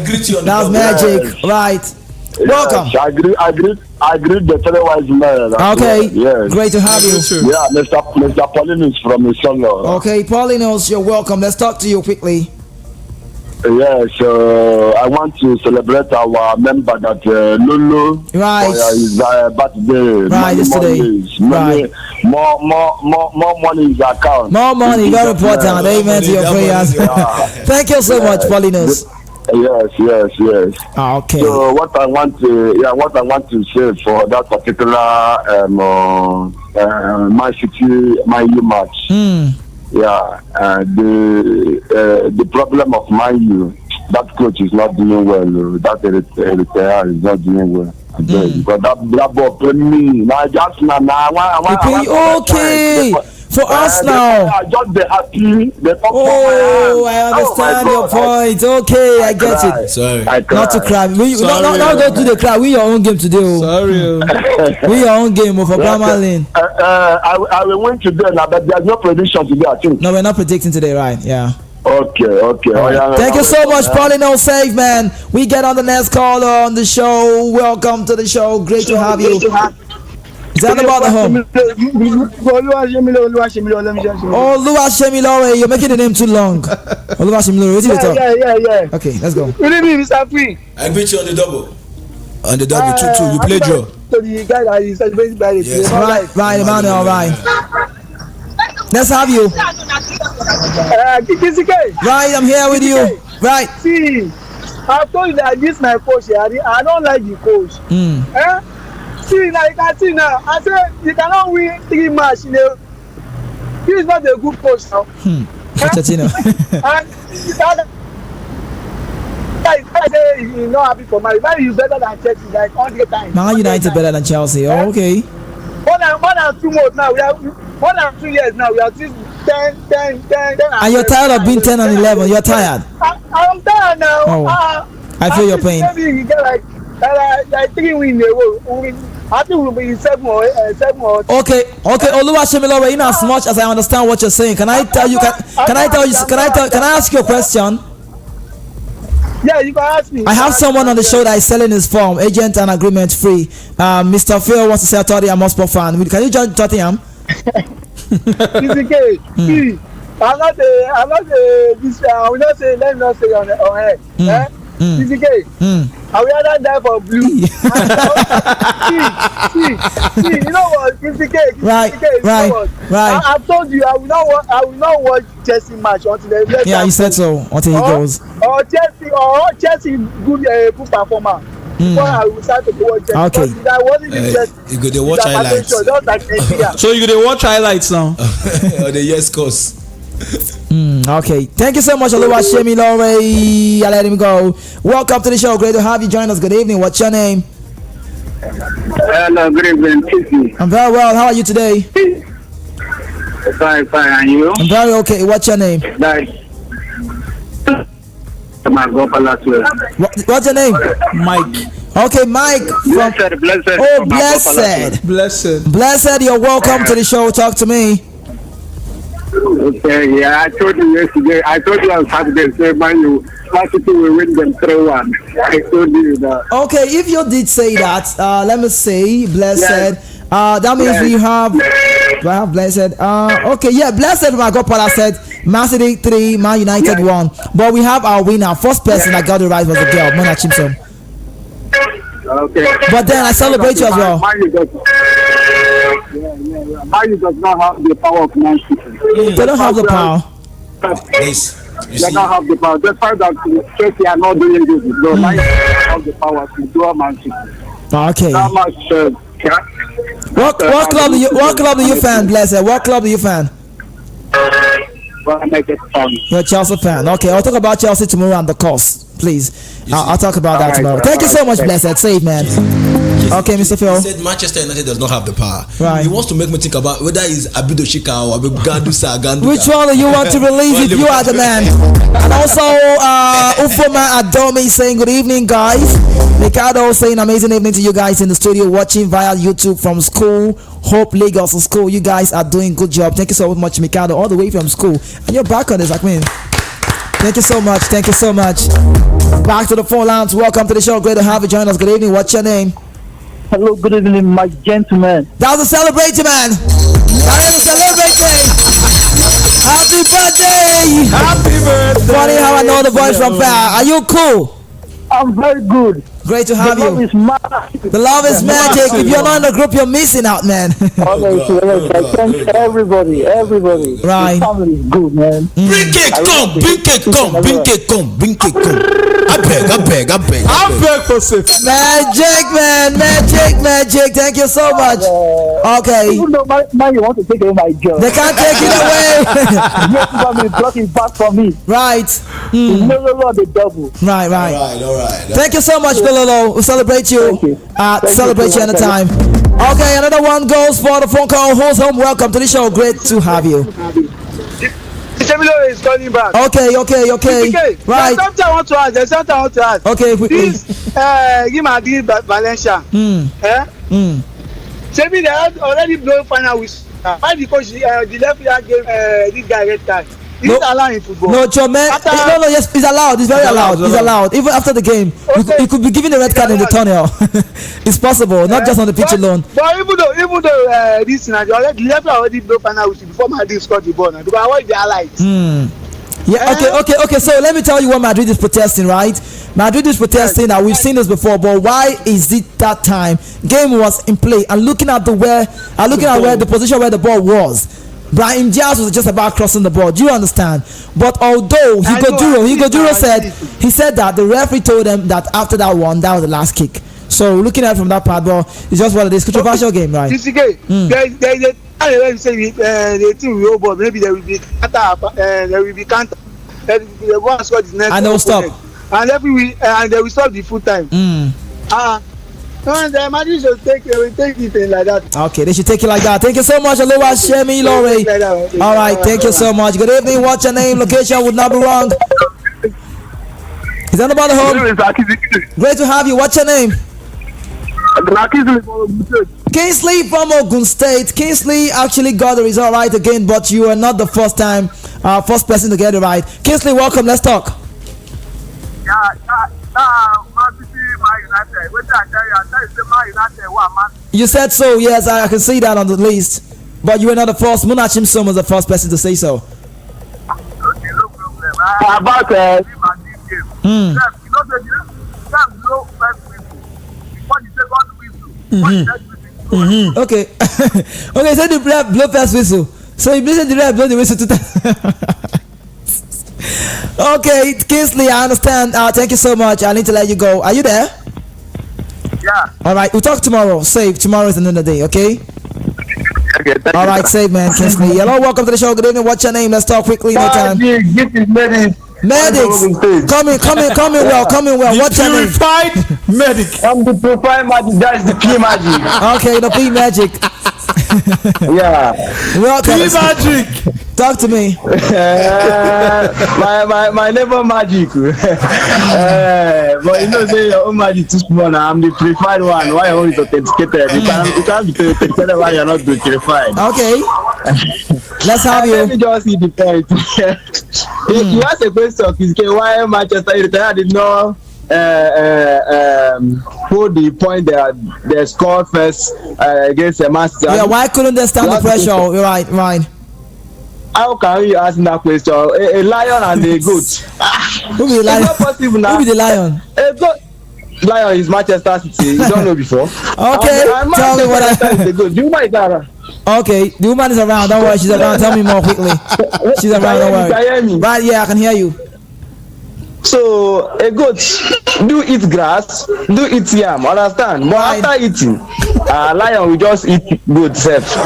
greet you on the That's double. magic. Right. Welcome. Yes, I greet the telewise man. Okay. Yes. Great to have you. Yeah, Mr. Paulinus from Isolo. Okay, Paulinus, you're welcome. Let's talk to you quickly. Yes, I want to celebrate our member that Lulu. Right. For his birthday. Right, yesterday. Right. More money in his account. More money, very important. Amen to your prayers. Thank you so much, Paulinus. Yes. Okay. So what I want to say for that particular Man City Man U match. Yeah, the problem of Man U, that coach is not doing well. That Eritrea is not doing well. Because that ball played me. Now just okay. For us now. Just be happy. Oh, I understand your point. Okay, I get it. Sorry. Not to cry. Not go to the cry. We your own game today. Sorry. We your own game for Brahma Lane. I will win today now, but there's no prediction today, I think. No, we're not predicting today, right? Yeah. Okay. Right. Thank you so much, Paulinus. Safe man. We get on the next caller on the show. Welcome to the show. Great to have you. Is that about the home? Oh, Oluwashemilore, you're making the name too long. Oluwashemilore, what's it? Yeah. Okay, let's go. Good evening, Mr. Free. I greet you on the double. On the double, 2-2. You play draw. to the guy that is celebrating by the Yes. Right, Emmanuel, right. Let's have you. Kikisike. Right, I'm here with you. Right. See, I told you that this my coach here. I don't like the coach. See, now you can see now. I say you cannot win 3 matches. He is not a good coach now. Pochettino. And I say he's not happy for Man. Man is better than Chelsea like 100 times. Man United better than Chelsea. Oh, okay. More than 2 months now. We have more than 2 years now. We are still 10. And you're tired of being 10 and 11. You're tired. I'm tired now. Oh, I feel your pain. Maybe you get like 3 wins in a row. I think we'll be 7 or 8. Okay. Oluwashemilore, in as much as I understand what you're saying, can I tell you? Can I ask you a question? Yeah, you can ask me. I have someone on the show that is selling his form, agent and agreement free. Mr. Phil wants to say Tottenham Hotspur fan. Can you join Tottenham? See, I'm not this. I will not say. Let me not say on air. I will rather die for blue. see, you know what? Right. I told you I will not watch Chelsea match until they. Yeah, you said so. Until he goes. Or Chelsea good performer. Before I will start to watch Chelsea. Okay. Because I wasn't interested. You go to watch highlights. Just like Nigeria. So you gonna watch highlights now? Or the yes course. Okay. Thank you so much, Oluwashemilore. I let him go. Welcome to the show. Great to have you join us. Good evening. What's your name? Hello, good evening, Kiki. I'm very well. How are you today? Fine, and you? I'm very okay. What's your name? What's your name? Mike. Okay, Mike. Blessed. Oh, Blessed. You're welcome to the show. Talk to me. Okay, yeah, I told you yesterday. I told you on Saturday, say Man City will win them 3-1. I told you that. Okay, if you did say that, let me see, Blessed. Yes. That means we have. Do I have Blessed? Okay, yeah, Blessed. My godfather said Man City 3, Man United 1. But we have our winner. First person that got it right was a girl, Mona Chimson. Okay. But then I celebrate you as well. Man does not have the power of Man City. They don't have the power. Yes. They don't have the power. Despite that, Chelsea are not doing this. So Man have the power to do Man City. Okay. That much. What club do you fan, Blessed? What club do you fan? You're a Chelsea fan. Okay, I'll talk about Chelsea tomorrow and the cost, please. I'll talk about that tomorrow. Thank you so much, Blessed. Save, man. Okay, Mr. Phil. He said Manchester United does not have the power. Right. He wants to make me think about whether it's Abido Shika or Gandusa. Which one do you want to release if you are the man? And also, Ufoma Adomi saying good evening, guys. Ricardo saying amazing evening to you guys in the studio watching via YouTube from school. Hope Lagos School. You guys are doing good job. Thank you so much, Mikado, all the way from school. And you're back on this, like me. Thank you so much. Thank you so much. Back to the phone lines. Welcome to the show. Great to have you join us. Good evening. What's your name? Hello, good evening, my gentleman. That was a celebration, man. That is a celebration. Happy birthday. Happy birthday. Funny how I know the voice from far. Are you cool? I'm very good. Great to have The love you. is magic. The love is magic. If you're not in the group, you're missing out, man. I thank everybody. Right. The family is good, man. Bring cake, come. Bring cake, come. I beg. I'm back for safe. Magic, man. Magic. Thank you so much. Okay. Even though man, you want to take away my job. They can't take it away. Yes, you want me to block it back from me. Right. No, the double. Right. All right. Thank you so much, Bilolo. We celebrate you. Thank you. Celebrate you anytime. Okay, another one goes for the phone call. Who's home? Welcome to the show. Great to have you. Ijeoma is calling back. Okay. Right. There's something I want to ask. Okay. This Gimadi Valencia. Serie they had already blown final with. Why because the left gave this guy red card? Is it allowed in football? No, Chomen. No. Yes, it's allowed. It's very allowed. It's allowed. Even after the game, you could be given a red card in the tunnel. It's possible, not just on the pitch alone. But even though this the left already blow final with before Madrid scored the ball. Because I watch the highlights. Yeah, okay. So let me tell you what Madrid is protesting, right? Madrid is protesting that we've seen this before, but why is it that time? Game was in play, and looking at where the position where the ball was, Brahim Diaz was just about crossing the ball. Do you understand? But although Higoduro said that the referee told them that after that one, that was the last kick. So looking at it from that part, well, it's just what it is. Controversial game, right? There is the team will but maybe there will be counter. The one scored the next. And they will stop. And they will stop the full time. No, the Madrid should take it like that. Okay, they should take it like that. Thank you so much, Aloha Shemi Lore. All right, thank you so much. Good evening. What's your name? Location would not be wrong. Is anybody home? Great to have you. What's your name? Kingsley from Ogun State. Kingsley actually got the result right again, but you are not the first person to get it right. Kingsley, welcome. Let's talk. You said so, yes, I can see that on the list. But you were not the first. Munachim Som was the first person to say so. About Okay. Okay, so the blow first whistle. So you listen to the blow the whistle 2 times. Okay, Kingsley, I understand. Thank you so much. I need to let you go. Are you there? Yeah. All right, we'll talk tomorrow. Save. Tomorrow is another day, okay? Okay, all right, save, man. Kingsley. Hello, welcome to the show. Good evening. What's your name? Let's talk quickly. No time. Medics, coming well. What's your name? Purified medic. I'm the purified magic. That's the P magic. Okay, the P magic. Yeah. Welcome. P magic. Talk to me. My neighbor magic. But you know, say your own magic too small. Now I'm the purified one. Why your own is authenticated? You can't be authenticated while you're not purified. Okay. Let's have you. Let me just see the point. You asked a question, why Manchester United did not hold the point they scored first against Manchester. Yeah, why couldn't they stand the pressure? Right. How can you ask that question? A lion and a goat. Who be the lion? It's not possible now. Who be the lion? A goat. Lion is Manchester City. You don't know before. Okay, tell me what I. Do you mind that? Okay, the woman is around. Don't worry, she's around. Tell me more quickly. She's around. Don't worry. Right, yeah, I can hear you. So a goat do eat grass, do eat yam, understand? But after eating, lion will just eat goat self.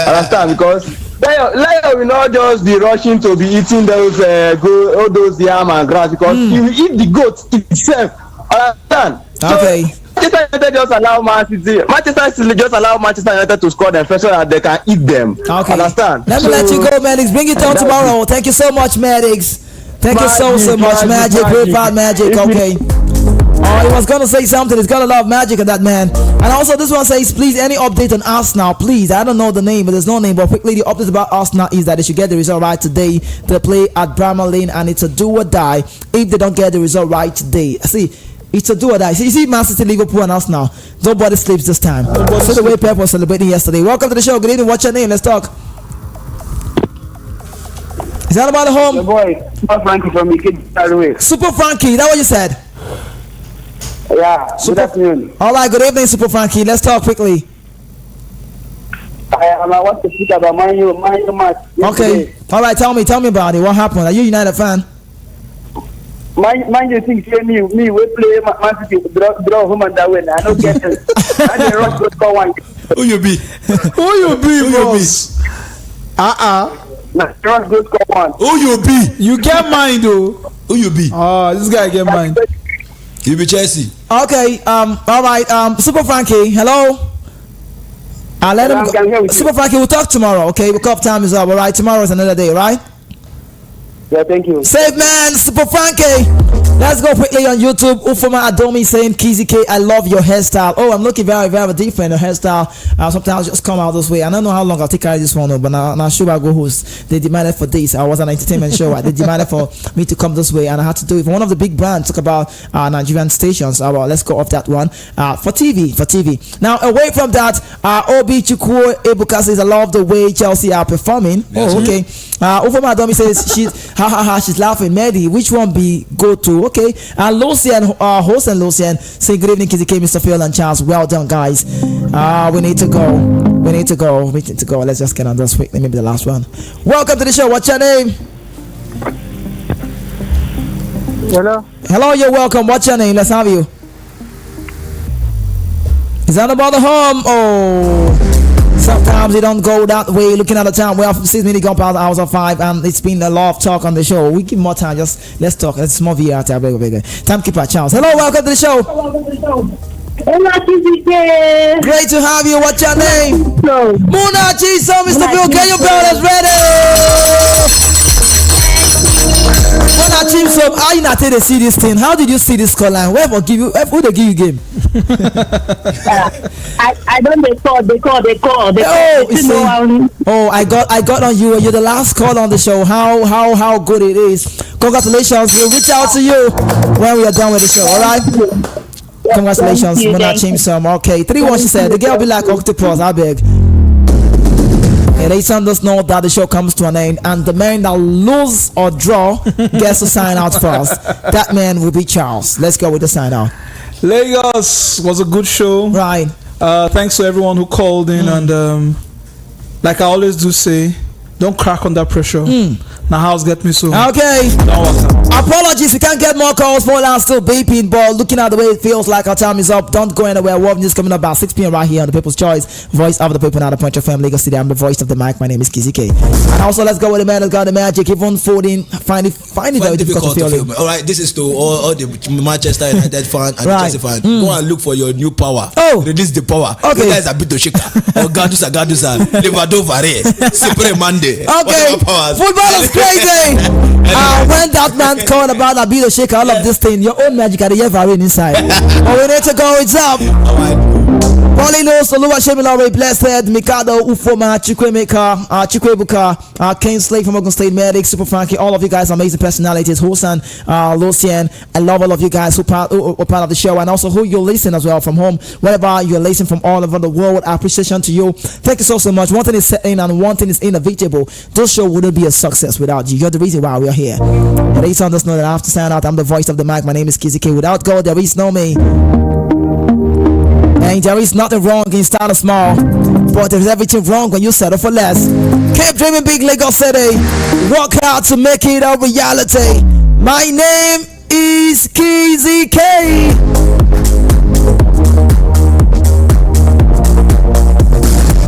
Understand? Because lion will not just be rushing to be eating those all those yam and grass because he will eat the goat itself. Understand? Okay. Manchester United just allow Manchester City just allow Manchester United to score them first so that they can eat them. Okay. Understand? Let me let you go, Medics. Bring it on tomorrow. Thank you so much, Medics. Thank you so much, Magic. Purified Magic. Okay. Oh, he was gonna say something. He's got a lot of magic in that man. And also, this one says, please, any update on Arsenal, please. I don't know the name, but there's no name. But quickly, the update about Arsenal is that they should get the result right today. They play at Bramall Lane, and it's a do or die if they don't get the result right today. See, it's a do or die. So you see, Man City, Liverpool, and Arsenal. Nobody sleeps this time. So the way Pep was celebrating yesterday. Welcome to the show. Good evening. What's your name? Let's talk. Is that about the home? The boy, Super Frankie from Ikeda. Super Frankie, that what you said? Yeah. Good afternoon. All right. Good evening, Super Frankie. Let's talk quickly. I want to speak about Man U match. Okay. All right. Tell me about it. What happened? Are you a United fan? Man U think me we play Man City draw home and that way. I don't get it. I dey rush go score one. Who you be? boss? Rush go score one. Who you be? You get mind though. Who you be? Oh, this guy get mind. You be Chelsea. Okay. All right. Super Frankie. Hello. I'll let him go. Super Frankie, we'll talk tomorrow. Okay. The cup time is up. All right. Tomorrow is another day. Right. Yeah. Thank you. Save man, Super Frankie. Let's go quickly on YouTube. Ufoma Adomi saying, Kizzy K, I love your hairstyle. Oh, I'm looking very, very different. The hairstyle sometimes just come out this way. I don't know how long I'll take care of this one, but now should I go host? They demanded for this. I was an entertainment show. They demanded for me to come this way, and I had to do it. One of the big brands talk about Nigerian stations. Well, let's go off that one. For TV. Now, away from that, Obi Chukwu Ebuka says, I love the way Chelsea are performing. Yes, okay. Ufoma Adomi says, she's laughing. Mehdi, which one be go to? Okay. And Lucian, host and Lucian, say good evening, Kizzy K, Mr. Phil and Charles. Well done, guys. We need to go. Let's just get on this quick. Maybe the last one. Welcome to the show. What's your name? Hello, you're welcome. What's your name? Let's have you. Is that about the home? Oh. Sometimes they don't go that way. Looking at the time, we have 6 minutes gone past the hours of 5, and it's been a lot of talk on the show. We give more time, just let's talk. It's more VR time. Timekeeper Charles. Hello, welcome to the show. Hello, TCK. Great to have you. What's your name? No. Muna Chiso, Mr. Bill. Get your brothers ready. Muna Chiso, how you not take to see this thing? How did you see this call line? Who they give you game? I don't they call. Oh, I got on you. You're the last call on the show. How good it is. Congratulations. We'll reach out to you when we are done with the show. All right. Congratulations, Mona Chimsom. Okay, 3-1 she said. The girl be like octopus, I beg. And they send us know that the show comes to an end, and the man that lose or draw gets to sign out first. That man will be Charles. Let's go with the sign out. Lagos was a good show. Right. Thanks to everyone who called in, and like I always do say, don't crack under pressure. Now house get me so. Okay. Apologies, we can't get more calls. Phone line still beeping, but looking at the way it feels like our time is up. Don't go anywhere. World News coming up about 6 p.m. right here on the People's Choice, voice of the people, now the Punch of Family, Lagos City. I'm the voice of the mic. My name is Kizzy K. And also, let's go with the man that's got the magic. Keep on folding. Find it very difficult to feel. All right, this is to all the Manchester United fan and Chelsea fan. Go and look for your new power. Release the power. Okay. You guys are bit to shika. Or Gadusa, Levado Vare, Super Monday. Okay. Football is crazy. When that man called about a bit of shaker, all of this thing, your own magic at the Everin inside. Oh, we need to go. It's up. Paulino, Soluwa Shemilore, Blessed, Mikado, Ufoma, Chukwemeka, Chukwebuka, Kingsley from Ogun State Medic, Super Frankie, all of you guys, amazing personalities, Hosan, Lucian. I love all of you guys who are part of the show, and also who you listen as well from home, wherever you're listening from all over the world. Appreciation to you. Thank you so much. One thing is set in and one thing is inevitable. This show wouldn't be a success without you. You're the reason why we're here. But it's on this note that I have to sign out. I'm the voice of the mic. My name is Kizzy K. Without God, there is no me. And there is nothing wrong in starting small, but there's everything wrong when you settle for less. Keep dreaming big, Lagos City. Work hard to make it a reality. My name is Kizzy K.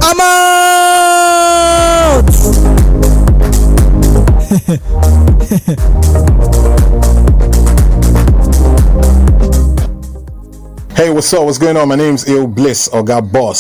I'm out. Hey, what's up? What's going on? My name's Il Bliss, or God Boss.